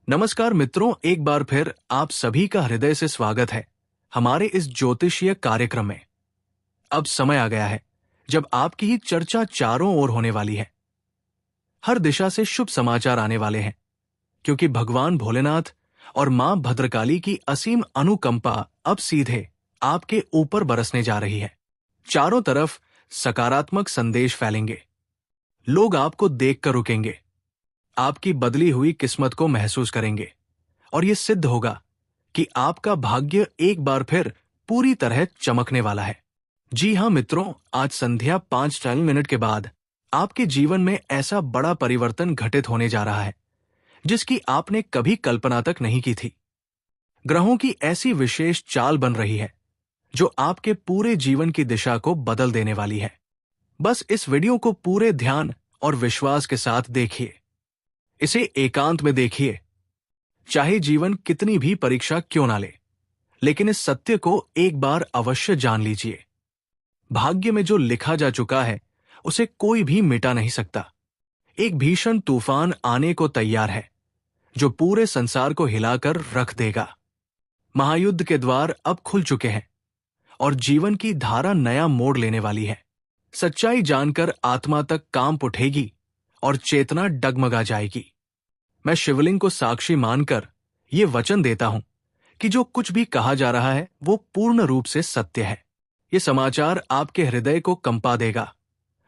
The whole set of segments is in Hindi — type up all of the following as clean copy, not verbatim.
नमस्कार मित्रों, एक बार फिर आप सभी का हृदय से स्वागत है हमारे इस ज्योतिषीय कार्यक्रम में। अब समय आ गया है जब आपकी ही चर्चा चारों ओर होने वाली है। हर दिशा से शुभ समाचार आने वाले हैं, क्योंकि भगवान भोलेनाथ और मां भद्रकाली की असीम अनुकंपा अब सीधे आपके ऊपर बरसने जा रही है। चारों तरफ सकारात्मक संदेश फैलेंगे। लोग आपको देखकर रुकेंगे, आपकी बदली हुई किस्मत को महसूस करेंगे और यह सिद्ध होगा कि आपका भाग्य एक बार फिर पूरी तरह चमकने वाला है। जी हां मित्रों, आज संध्या 5:10 के बाद आपके जीवन में ऐसा बड़ा परिवर्तन घटित होने जा रहा है जिसकी आपने कभी कल्पना तक नहीं की थी। ग्रहों की ऐसी विशेष चाल बन रही है जो आपके पूरे जीवन की दिशा को बदल देने वाली है। बस इस वीडियो को पूरे ध्यान और विश्वास के साथ देखिए। इसे एकांत में देखिए। चाहे जीवन कितनी भी परीक्षा क्यों ना ले, लेकिन इस सत्य को एक बार अवश्य जान लीजिए। भाग्य में जो लिखा जा चुका है उसे कोई भी मिटा नहीं सकता। एक भीषण तूफान आने को तैयार है जो पूरे संसार को हिलाकर रख देगा। महायुद्ध के द्वार अब खुल चुके हैं और जीवन की धारा नया मोड़ लेने वाली है। सच्चाई जानकर आत्मा तक कांप उठेगी और चेतना डगमगा जाएगी। मैं शिवलिंग को साक्षी मानकर ये वचन देता हूं कि जो कुछ भी कहा जा रहा है वो पूर्ण रूप से सत्य है। ये समाचार आपके हृदय को कंपा देगा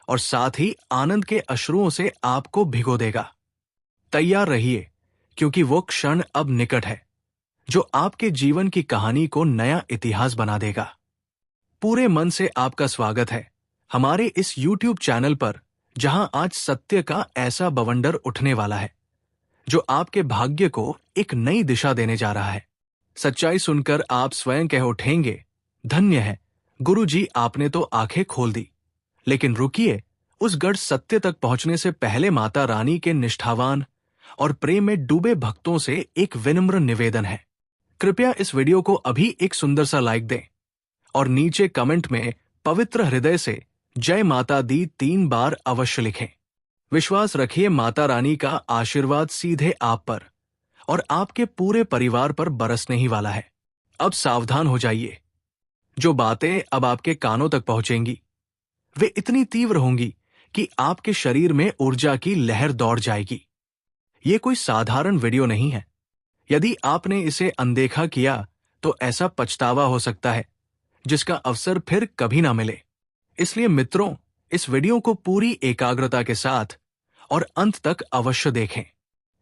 और साथ ही आनंद के अश्रुओं से आपको भिगो देगा। तैयार रहिए, क्योंकि वो क्षण अब निकट है जो आपके जीवन की कहानी को नया इतिहास बना देगा। पूरे मन से आपका स्वागत है हमारे इस YouTube चैनल पर, जहां आज सत्य का ऐसा बवंडर उठने वाला है जो आपके भाग्य को एक नई दिशा देने जा रहा है। सच्चाई सुनकर आप स्वयं कह उठेंगे, धन्य है गुरुजी, आपने तो आंखें खोल दी। लेकिन रुकिए, उस गढ़ सत्य तक पहुंचने से पहले माता रानी के निष्ठावान और प्रेम में डूबे भक्तों से एक विनम्र निवेदन है। कृपया इस वीडियो को अभी एक सुंदर सा लाइक दें और नीचे कमेंट में पवित्र हृदय से जय माता दी 3 बार अवश्य लिखें। विश्वास रखिए, माता रानी का आशीर्वाद सीधे आप पर और आपके पूरे परिवार पर बरसने ही वाला है। अब सावधान हो जाइए। जो बातें अब आपके कानों तक पहुंचेंगी वे इतनी तीव्र होंगी कि आपके शरीर में ऊर्जा की लहर दौड़ जाएगी। ये कोई साधारण वीडियो नहीं है। यदि आपने इसे अनदेखा किया तो ऐसा पछतावा हो सकता है जिसका अवसर फिर कभी ना मिले। इसलिए मित्रों, इस वीडियो को पूरी एकाग्रता के साथ और अंत तक अवश्य देखें।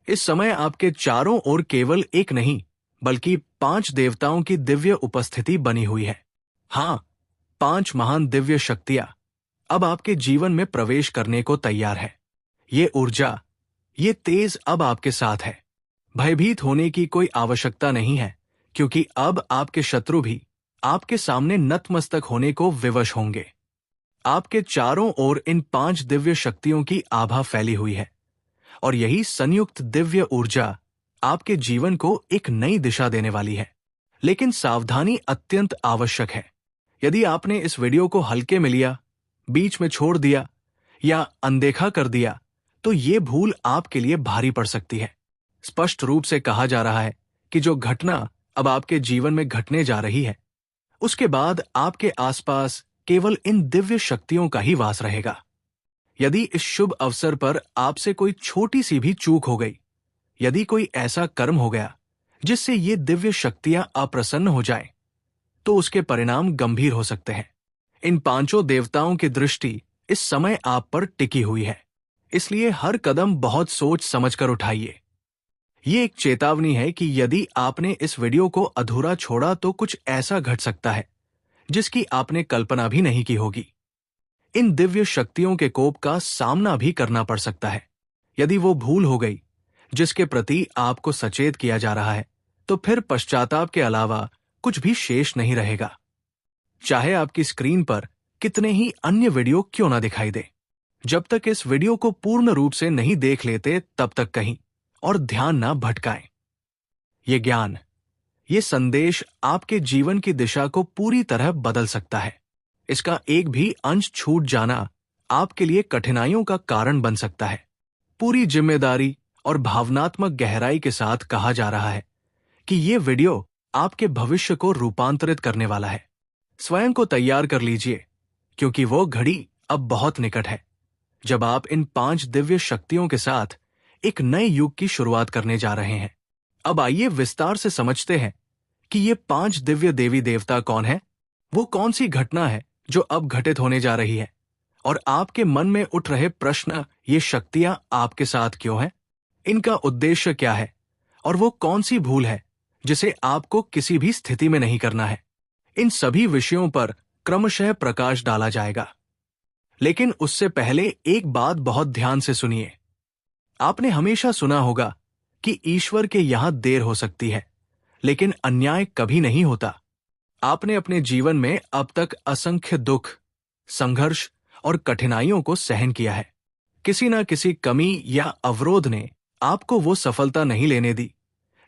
इस समय आपके चारों ओर केवल एक नहीं बल्कि 5 देवताओं की दिव्य उपस्थिति बनी हुई है। हाँ, 5 महान दिव्य शक्तियां अब आपके जीवन में प्रवेश करने को तैयार है। ये ऊर्जा, ये तेज अब आपके साथ है। भयभीत होने की कोई आवश्यकता नहीं है, क्योंकि अब आपके शत्रु भी आपके सामने नतमस्तक होने को विवश होंगे। आपके चारों ओर इन 5 दिव्य शक्तियों की आभा फैली हुई है और यही संयुक्त दिव्य ऊर्जा आपके जीवन को एक नई दिशा देने वाली है। लेकिन सावधानी अत्यंत आवश्यक है। यदि आपने इस वीडियो को हल्के में लिया, बीच में छोड़ दिया या अनदेखा कर दिया तो ये भूल आपके लिए भारी पड़ सकती है। स्पष्ट रूप से कहा जा रहा है कि जो घटना अब आपके जीवन में घटने जा रही है उसके बाद आपके आसपास केवल इन दिव्य शक्तियों का ही वास रहेगा। यदि इस शुभ अवसर पर आपसे कोई छोटी सी भी चूक हो गई, यदि कोई ऐसा कर्म हो गया जिससे ये दिव्य शक्तियां अप्रसन्न हो जाएं, तो उसके परिणाम गंभीर हो सकते हैं। इन 5 देवताओं की दृष्टि इस समय आप पर टिकी हुई है, इसलिए हर कदम बहुत सोच समझकर उठाइए। ये एक चेतावनी है कि यदि आपने इस वीडियो को अधूरा छोड़ा तो कुछ ऐसा घट सकता है जिसकी आपने कल्पना भी नहीं की होगी। इन दिव्य शक्तियों के कोप का सामना भी करना पड़ सकता है। यदि वो भूल हो गई जिसके प्रति आपको सचेत किया जा रहा है, तो फिर पश्चाताप के अलावा कुछ भी शेष नहीं रहेगा। चाहे आपकी स्क्रीन पर कितने ही अन्य वीडियो क्यों ना दिखाई दे, जब तक इस वीडियो को पूर्ण रूप से नहीं देख लेते तब तक कहीं और ध्यान ना भटकाएं। ये ज्ञान, ये संदेश आपके जीवन की दिशा को पूरी तरह बदल सकता है। इसका एक भी अंश छूट जाना आपके लिए कठिनाइयों का कारण बन सकता है। पूरी जिम्मेदारी और भावनात्मक गहराई के साथ कहा जा रहा है कि ये वीडियो आपके भविष्य को रूपांतरित करने वाला है। स्वयं को तैयार कर लीजिए, क्योंकि वो घड़ी अब बहुत निकट है जब आप इन 5 दिव्य शक्तियों के साथ एक नए युग की शुरुआत करने जा रहे हैं। अब आइए विस्तार से समझते हैं कि ये 5 दिव्य देवी देवता कौन है, वो कौन सी घटना है जो अब घटित होने जा रही है, और आपके मन में उठ रहे प्रश्न, ये शक्तियां आपके साथ क्यों हैं, इनका उद्देश्य क्या है, और वो कौन सी भूल है जिसे आपको किसी भी स्थिति में नहीं करना है। इन सभी विषयों पर क्रमशः प्रकाश डाला जाएगा। लेकिन उससे पहले एक बात बहुत ध्यान से सुनिए। आपने हमेशा सुना होगा कि ईश्वर के यहां देर हो सकती है, लेकिन अन्याय कभी नहीं होता। आपने अपने जीवन में अब तक असंख्य दुख, संघर्ष और कठिनाइयों को सहन किया है। किसी न किसी कमी या अवरोध ने आपको वो सफलता नहीं लेने दी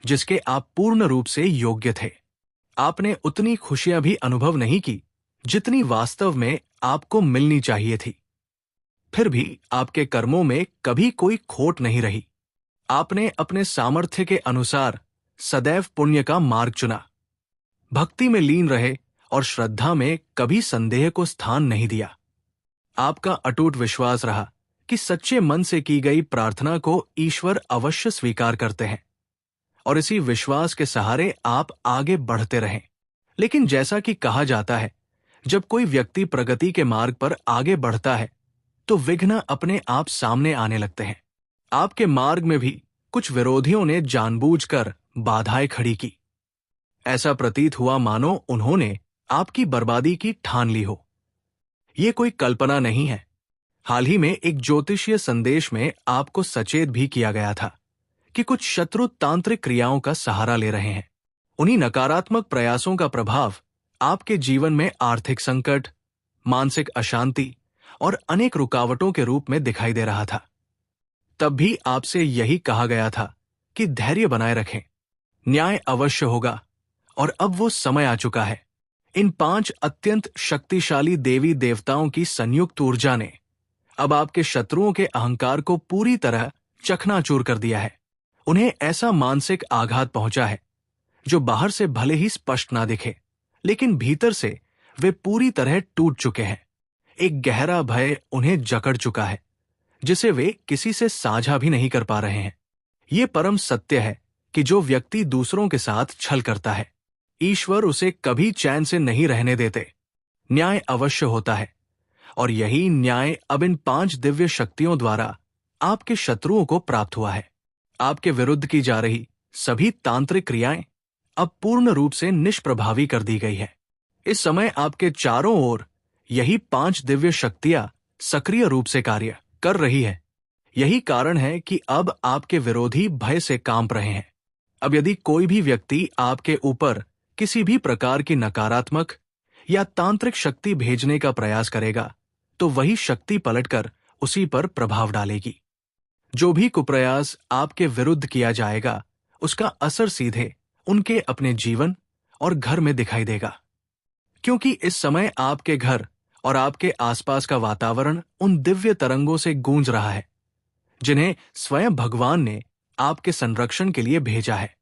जिसके आप पूर्ण रूप से योग्य थे। आपने उतनी खुशियां भी अनुभव नहीं की जितनी वास्तव में आपको मिलनी चाहिए थी। फिर भी आपके कर्मों में कभी कोई खोट नहीं रही। आपने अपने सामर्थ्य के अनुसार सदैव पुण्य का मार्ग चुना, भक्ति में लीन रहे और श्रद्धा में कभी संदेह को स्थान नहीं दिया। आपका अटूट विश्वास रहा कि सच्चे मन से की गई प्रार्थना को ईश्वर अवश्य स्वीकार करते हैं, और इसी विश्वास के सहारे आप आगे बढ़ते रहें। लेकिन जैसा कि कहा जाता है, जब कोई व्यक्ति प्रगति के मार्ग पर आगे बढ़ता है तो विघ्न अपने आप सामने आने लगते हैं। आपके मार्ग में भी कुछ विरोधियों ने जानबूझकर बाधाएं खड़ी की। ऐसा प्रतीत हुआ मानो उन्होंने आपकी बर्बादी की ठान ली हो। ये कोई कल्पना नहीं है। हाल ही में एक ज्योतिषीय संदेश में आपको सचेत भी किया गया था कि कुछ शत्रु तांत्रिक क्रियाओं का सहारा ले रहे हैं। उन्हीं नकारात्मक प्रयासों का प्रभाव आपके जीवन में आर्थिक संकट, मानसिक अशांति और अनेक रुकावटों के रूप में दिखाई दे रहा था। तब भी आपसे यही कहा गया था कि धैर्य बनाए रखें, न्याय अवश्य होगा, और अब वो समय आ चुका है। इन 5 अत्यंत शक्तिशाली देवी देवताओं की संयुक्त ऊर्जा ने अब आपके शत्रुओं के अहंकार को पूरी तरह चकनाचूर कर दिया है। उन्हें ऐसा मानसिक आघात पहुंचा है जो बाहर से भले ही स्पष्ट ना दिखे, लेकिन भीतर से वे पूरी तरह टूट चुके हैं। एक गहरा भय उन्हें जकड़ चुका है जिसे वे किसी से साझा भी नहीं कर पा रहे हैं। ये परम सत्य है कि जो व्यक्ति दूसरों के साथ छल करता है, ईश्वर उसे कभी चैन से नहीं रहने देते। न्याय अवश्य होता है, और यही न्याय अब इन 5 दिव्य शक्तियों द्वारा आपके शत्रुओं को प्राप्त हुआ है। आपके विरुद्ध की जा रही सभी तांत्रिक क्रियाएं अब पूर्ण रूप से निष्प्रभावी कर दी गई है। इस समय आपके चारों ओर यही 5 दिव्य शक्तियां सक्रिय रूप से कार्य कर रही है। यही कारण है कि अब आपके विरोधी भय से कांप रहे हैं। अब यदि कोई भी व्यक्ति आपके ऊपर किसी भी प्रकार की नकारात्मक या तांत्रिक शक्ति भेजने का प्रयास करेगा, तो वही शक्ति पलटकर उसी पर प्रभाव डालेगी। जो भी कुप्रयास आपके विरुद्ध किया जाएगा, उसका असर सीधे उनके अपने जीवन और घर में दिखाई देगा, क्योंकि इस समय आपके घर और आपके आसपास का वातावरण उन दिव्य तरंगों से गूंज रहा है जिन्हें स्वयं भगवान ने आपके संरक्षण के लिए भेजा है।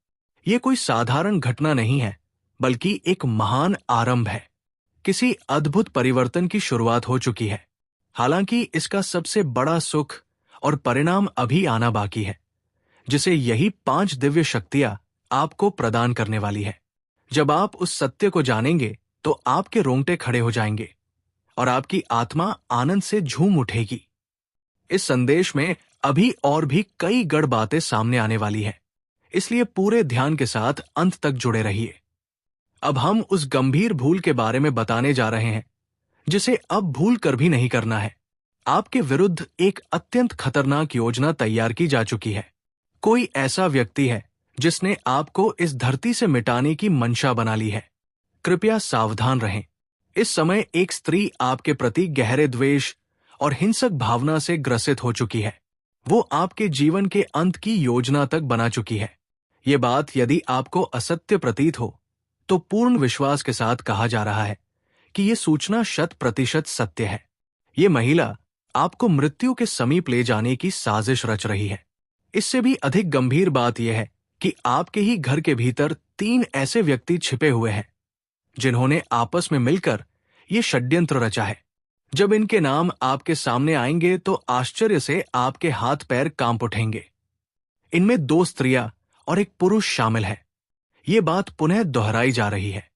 ये कोई साधारण घटना नहीं है, बल्कि एक महान आरंभ है। किसी अद्भुत परिवर्तन की शुरुआत हो चुकी है। हालांकि इसका सबसे बड़ा सुख और परिणाम अभी आना बाकी है, जिसे यही 5 दिव्य शक्तियां आपको प्रदान करने वाली है। जब आप उस सत्य को जानेंगे तो आपके रोंगटे खड़े हो जाएंगे और आपकी आत्मा आनंद से झूम उठेगी। इस संदेश में अभी और भी कई गढ़ बातें सामने आने वाली है, इसलिए पूरे ध्यान के साथ अंत तक जुड़े रहिए। अब हम उस गंभीर भूल के बारे में बताने जा रहे हैं जिसे अब भूल कर भी नहीं करना है। आपके विरुद्ध एक अत्यंत खतरनाक योजना तैयार की जा चुकी है। कोई ऐसा व्यक्ति है जिसने आपको इस धरती से मिटाने की मंशा बना ली है। कृपया सावधान रहें। इस समय एक स्त्री आपके प्रति गहरे द्वेष और हिंसक भावना से ग्रसित हो चुकी है। वो आपके जीवन के अंत की योजना तक बना चुकी है। ये बात यदि आपको असत्य प्रतीत हो तो पूर्ण विश्वास के साथ कहा जा रहा है कि ये सूचना 100% सत्य है। ये महिला आपको मृत्यु के समीप ले जाने की साजिश रच रही है। इससे भी अधिक गंभीर बात यह है कि आपके ही घर के भीतर 3 ऐसे व्यक्ति छिपे हुए हैं जिन्होंने आपस में मिलकर ये षड्यंत्र रचा है। जब इनके नाम आपके सामने आएंगे तो आश्चर्य से आपके हाथ पैर कांप उठेंगे। इनमें 2 स्त्रियां और एक पुरुष शामिल है। ये बात पुनः दोहराई जा रही है।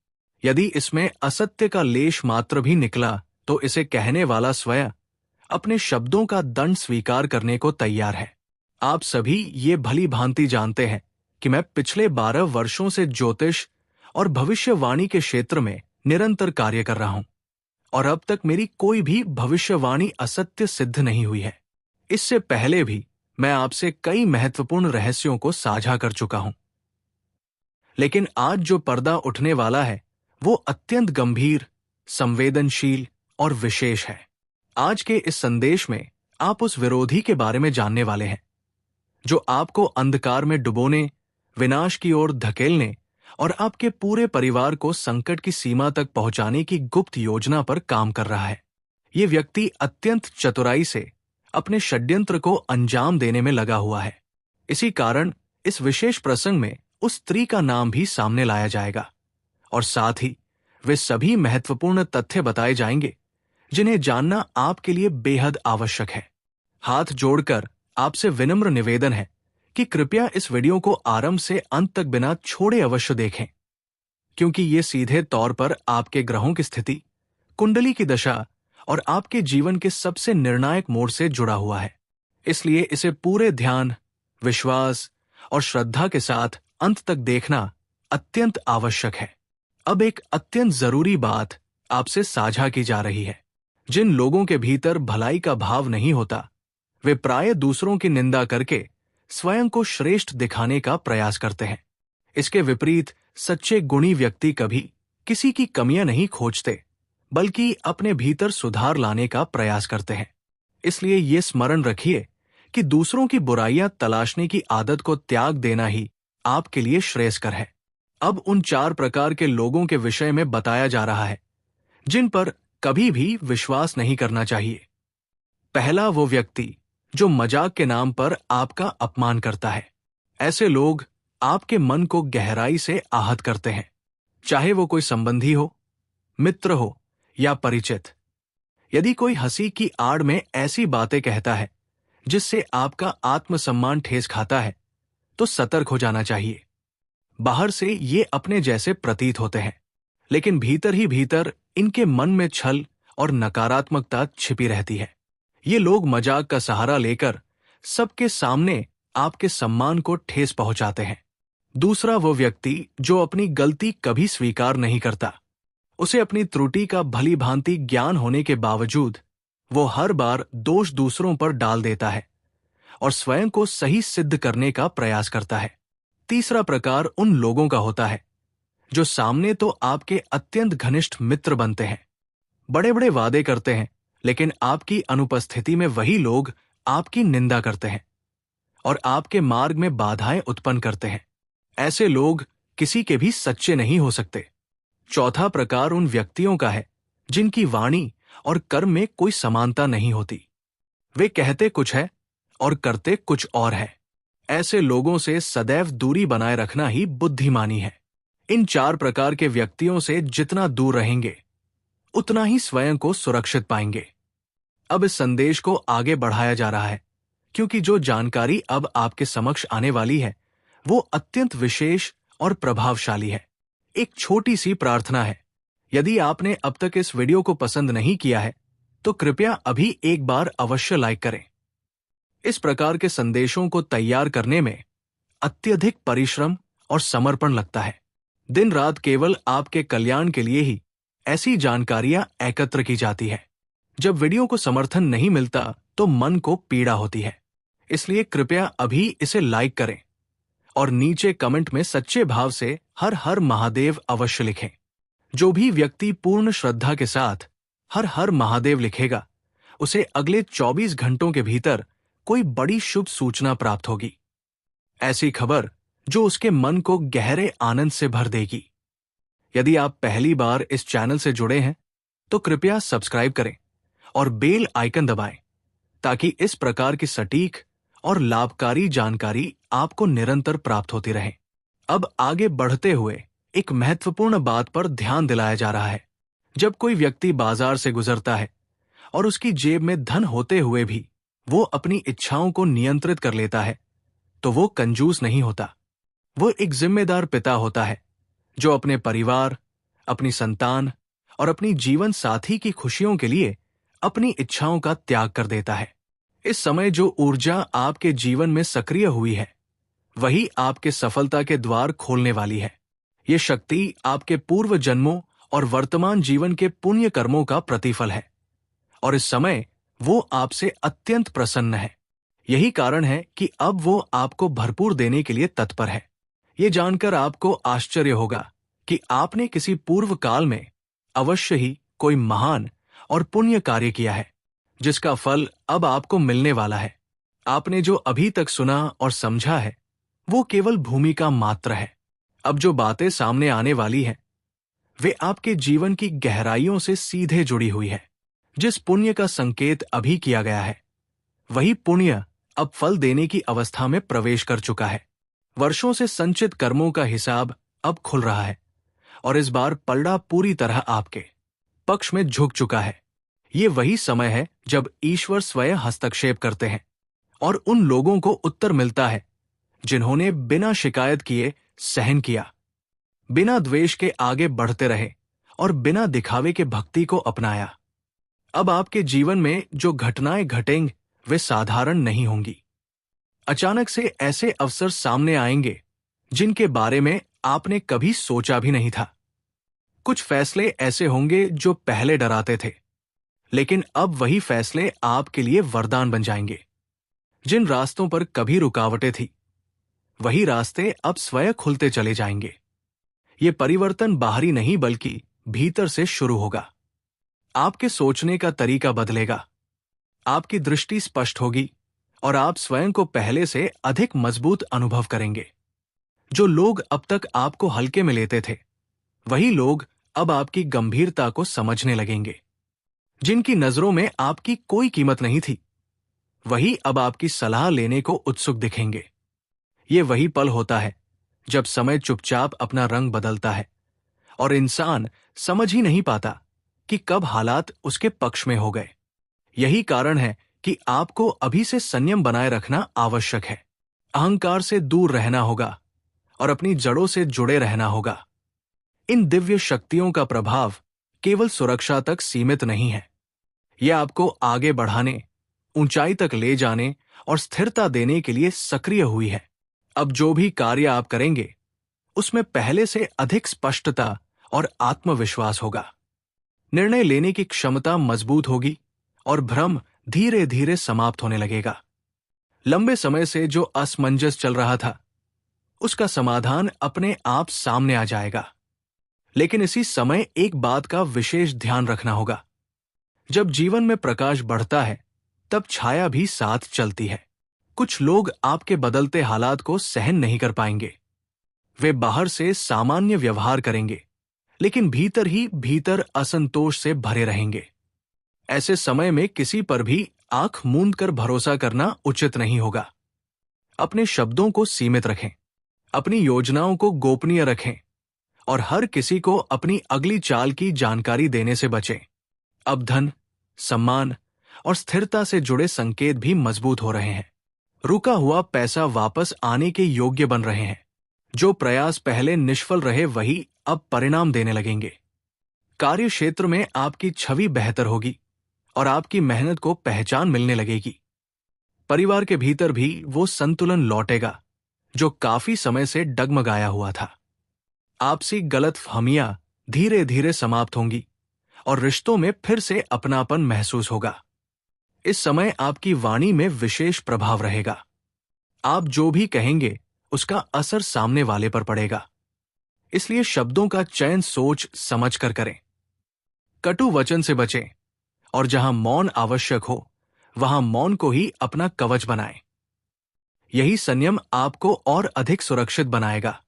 यदि इसमें असत्य का लेश मात्र भी निकला तो इसे कहने वाला स्वयं अपने शब्दों का दंड स्वीकार करने को तैयार है। आप सभी ये भली भांति जानते हैं कि मैं पिछले 12 वर्षों से ज्योतिष और भविष्यवाणी के क्षेत्र में निरंतर कार्य कर रहा हूं और अब तक मेरी कोई भी भविष्यवाणी असत्य सिद्ध नहीं हुई है। इससे पहले भी मैं आपसे कई महत्वपूर्ण रहस्यों को साझा कर चुका हूं, लेकिन आज जो पर्दा उठने वाला है वो अत्यंत गंभीर, संवेदनशील और विशेष है। आज के इस संदेश में आप उस विरोधी के बारे में जानने वाले हैं जो आपको अंधकार में डुबोने, विनाश की ओर धकेलने और आपके पूरे परिवार को संकट की सीमा तक पहुंचाने की गुप्त योजना पर काम कर रहा है। ये व्यक्ति अत्यंत चतुराई से अपने षड्यंत्र को अंजाम देने में लगा हुआ है। इसी कारण इस विशेष प्रसंग में उस स्त्री का नाम भी सामने लाया जाएगा और साथ ही वे सभी महत्वपूर्ण तथ्य बताए जाएंगे जिन्हें जानना आपके लिए बेहद आवश्यक है। हाथ जोड़कर आपसे विनम्र निवेदन है कि कृपया इस वीडियो को आरंभ से अंत तक बिना छोड़े अवश्य देखें, क्योंकि ये सीधे तौर पर आपके ग्रहों की स्थिति, कुंडली की दशा और आपके जीवन के सबसे निर्णायक मोड़ से जुड़ा हुआ है। इसलिए इसे पूरे ध्यान, विश्वास और श्रद्धा के साथ अंत तक देखना अत्यंत आवश्यक है। अब एक अत्यंत जरूरी बात आपसे साझा की जा रही है। जिन लोगों के भीतर भलाई का भाव नहीं होता, वे प्राय दूसरों की निंदा करके स्वयं को श्रेष्ठ दिखाने का प्रयास करते हैं। इसके विपरीत सच्चे गुणी व्यक्ति कभी किसी की कमियां नहीं खोजते, बल्कि अपने भीतर सुधार लाने का प्रयास करते हैं। इसलिए ये स्मरण रखिए कि दूसरों की बुराइयां तलाशने की आदत को त्याग देना ही आपके लिए श्रेयस्कर है। अब उन 4 प्रकार के लोगों के विषय में बताया जा रहा है जिन पर कभी भी विश्वास नहीं करना चाहिए। पहला वो व्यक्ति जो मजाक के नाम पर आपका अपमान करता है। ऐसे लोग आपके मन को गहराई से आहत करते हैं, चाहे वो कोई संबंधी हो, मित्र हो या परिचित। यदि कोई हंसी की आड़ में ऐसी बातें कहता है जिससे आपका आत्मसम्मान ठेस खाता है, तो सतर्क हो जाना चाहिए। बाहर से ये अपने जैसे प्रतीत होते हैं, लेकिन भीतर ही भीतर इनके मन में छल और नकारात्मकता छिपी रहती है। ये लोग मजाक का सहारा लेकर सबके सामने आपके सम्मान को ठेस पहुंचाते हैं। दूसरा वो व्यक्ति जो अपनी गलती कभी स्वीकार नहीं करता। उसे अपनी त्रुटि का भली भांति ज्ञान होने के बावजूद वो हर बार दोष दूसरों पर डाल देता है और स्वयं को सही सिद्ध करने का प्रयास करता है। तीसरा प्रकार उन लोगों का होता है जो सामने तो आपके अत्यंत घनिष्ठ मित्र बनते हैं, बड़े बड़े वादे करते हैं, लेकिन आपकी अनुपस्थिति में वही लोग आपकी निंदा करते हैं और आपके मार्ग में बाधाएं उत्पन्न करते हैं। ऐसे लोग किसी के भी सच्चे नहीं हो सकते। चौथा प्रकार उन व्यक्तियों का है जिनकी वाणी और कर्म में कोई समानता नहीं होती। वे कहते कुछ है और करते कुछ और है। ऐसे लोगों से सदैव दूरी बनाए रखना ही बुद्धिमानी है। इन 4 प्रकार के व्यक्तियों से जितना दूर रहेंगे, उतना ही स्वयं को सुरक्षित पाएंगे। अब इस संदेश को आगे बढ़ाया जा रहा है, क्योंकि जो जानकारी अब आपके समक्ष आने वाली है वो अत्यंत विशेष और प्रभावशाली है। एक छोटी सी प्रार्थना है, यदि आपने अब तक इस वीडियो को पसंद नहीं किया है तो कृपया अभी एक बार अवश्य लाइक करें। इस प्रकार के संदेशों को तैयार करने में अत्यधिक परिश्रम और समर्पण लगता है। दिन रात केवल आपके कल्याण के लिए ही ऐसी जानकारियां एकत्र की जाती है। जब वीडियो को समर्थन नहीं मिलता तो मन को पीड़ा होती है। इसलिए कृपया अभी इसे लाइक करें और नीचे कमेंट में सच्चे भाव से हर हर महादेव अवश्य लिखें। जो भी व्यक्ति पूर्ण श्रद्धा के साथ हर हर महादेव लिखेगा, उसे अगले 24 घंटों के भीतर कोई बड़ी शुभ सूचना प्राप्त होगी। ऐसी खबर जो उसके मन को गहरे आनंद से भर देगी। यदि आप पहली बार इस चैनल से जुड़े हैं तो कृपया सब्सक्राइब करें और बेल आइकन दबाएं, ताकि इस प्रकार की सटीक और लाभकारी जानकारी आपको निरंतर प्राप्त होती रहे। अब आगे बढ़ते हुए एक महत्वपूर्ण बात पर ध्यान दिलाया जा रहा है। जब कोई व्यक्ति बाजार से गुजरता है और उसकी जेब में धन होते हुए भी वो अपनी इच्छाओं को नियंत्रित कर लेता है, तो वो कंजूस नहीं होता। वो एक जिम्मेदार पिता होता है जो अपने परिवार, अपनी संतान और अपनी जीवन साथी की खुशियों के लिए अपनी इच्छाओं का त्याग कर देता है। इस समय जो ऊर्जा आपके जीवन में सक्रिय हुई है, वही आपके सफलता के द्वार खोलने वाली है। ये शक्ति आपके पूर्व जन्मों और वर्तमान जीवन के पुण्य कर्मों का प्रतिफल है और इस समय वो आपसे अत्यंत प्रसन्न है। यही कारण है कि अब वो आपको भरपूर देने के लिए तत्पर है। ये जानकर आपको आश्चर्य होगा कि आपने किसी पूर्व काल में अवश्य ही कोई महान और पुण्य कार्य किया है, जिसका फल अब आपको मिलने वाला है। आपने जो अभी तक सुना और समझा है, वो केवल भूमिका मात्र है। अब जो बातें सामने आने वाली हैं, वे आपके जीवन की गहराइयों से सीधे जुड़ी हुई है। जिस पुण्य का संकेत अभी किया गया है, वही पुण्य अब फल देने की अवस्था में प्रवेश कर चुका है। वर्षों से संचित कर्मों का हिसाब अब खुल रहा है और इस बार पलड़ा पूरी तरह आपके पक्ष में झुक चुका है। ये वही समय है जब ईश्वर स्वयं हस्तक्षेप करते हैं और उन लोगों को उत्तर मिलता है जिन्होंने बिना शिकायत किए सहन किया, बिना द्वेष के आगे बढ़ते रहे और बिना दिखावे के भक्ति को अपनाया। अब आपके जीवन में जो घटनाएं घटेंगी वे साधारण नहीं होंगी। अचानक से ऐसे अवसर सामने आएंगे जिनके बारे में आपने कभी सोचा भी नहीं था। कुछ फैसले ऐसे होंगे जो पहले डराते थे, लेकिन अब वही फैसले आपके लिए वरदान बन जाएंगे। जिन रास्तों पर कभी रुकावटें थी, वही रास्ते अब स्वयं खुलते चले जाएंगे। ये परिवर्तन बाहरी नहीं बल्कि भीतर से शुरू होगा। आपके सोचने का तरीका बदलेगा, आपकी दृष्टि स्पष्ट होगी और आप स्वयं को पहले से अधिक मजबूत अनुभव करेंगे। जो लोग अब तक आपको हल्के में लेते थे, वही लोग अब आपकी गंभीरता को समझने लगेंगे। जिनकी नजरों में आपकी कोई कीमत नहीं थी, वही अब आपकी सलाह लेने को उत्सुक दिखेंगे। ये वही पल होता है जब समय चुपचाप अपना रंग बदलता है और इंसान समझ ही नहीं पाता कि कब हालात उसके पक्ष में हो गए। यही कारण है कि आपको अभी से संयम बनाए रखना आवश्यक है। अहंकार से दूर रहना होगा और अपनी जड़ों से जुड़े रहना होगा। इन दिव्य शक्तियों का प्रभाव केवल सुरक्षा तक सीमित नहीं है। यह आपको आगे बढ़ाने, ऊंचाई तक ले जाने और स्थिरता देने के लिए सक्रिय हुई है। अब जो भी कार्य आप करेंगे, उसमें पहले से अधिक स्पष्टता और आत्मविश्वास होगा। निर्णय लेने की क्षमता मजबूत होगी और भ्रम धीरे धीरे समाप्त होने लगेगा। लंबे समय से जो असमंजस चल रहा था, उसका समाधान अपने आप सामने आ जाएगा। लेकिन इसी समय एक बात का विशेष ध्यान रखना होगा। जब जीवन में प्रकाश बढ़ता है, तब छाया भी साथ चलती है। कुछ लोग आपके बदलते हालात को सहन नहीं कर पाएंगे। वे बाहर से सामान्य व्यवहार करेंगे, लेकिन भीतर ही भीतर असंतोष से भरे रहेंगे। ऐसे समय में किसी पर भी आंख मूंद कर भरोसा करना उचित नहीं होगा। अपने शब्दों को सीमित रखें, अपनी योजनाओं को गोपनीय रखें और हर किसी को अपनी अगली चाल की जानकारी देने से बचें। अब धन, सम्मान और स्थिरता से जुड़े संकेत भी मजबूत हो रहे हैं। रुका हुआ पैसा वापस आने के योग्य बन रहे हैं। जो प्रयास पहले निष्फल रहे, वही अब परिणाम देने लगेंगे। कार्य क्षेत्र में आपकी छवि बेहतर होगी और आपकी मेहनत को पहचान मिलने लगेगी। परिवार के भीतर भी वो संतुलन लौटेगा जो काफी समय से डगमगाया हुआ था। आपसी गलतफहमियां धीरे धीरे समाप्त होंगी और रिश्तों में फिर से अपनापन महसूस होगा। इस समय आपकी वाणी में विशेष प्रभाव रहेगा। आप जो भी कहेंगे, उसका असर सामने वाले पर पड़ेगा। इसलिए शब्दों का चयन सोच समझ कर करें। कटु वचन से बचें और जहां मौन आवश्यक हो, वहां मौन को ही अपना कवच बनाएं। यही संयम आपको और अधिक सुरक्षित बनाएगा।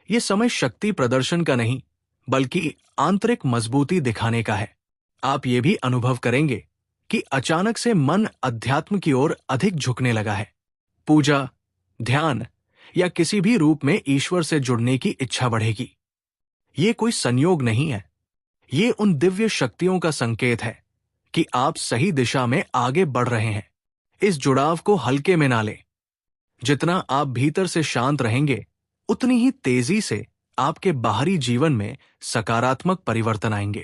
यह समय शक्ति प्रदर्शन का नहीं, बल्कि आंतरिक मजबूती दिखाने का है। आप ये भी अनुभव करेंगे कि अचानक से मन अध्यात्म की ओर अधिक झुकने लगा है। पूजा, ध्यान या किसी भी रूप में ईश्वर से जुड़ने की इच्छा बढ़ेगी। ये कोई संयोग नहीं है, ये उन दिव्य शक्तियों का संकेत है कि आप सही दिशा में आगे बढ़ रहे हैं। इस जुड़ाव को हल्के में ना लें। जितना आप भीतर से शांत रहेंगे, उतनी ही तेजी से आपके बाहरी जीवन में सकारात्मक परिवर्तन आएंगे।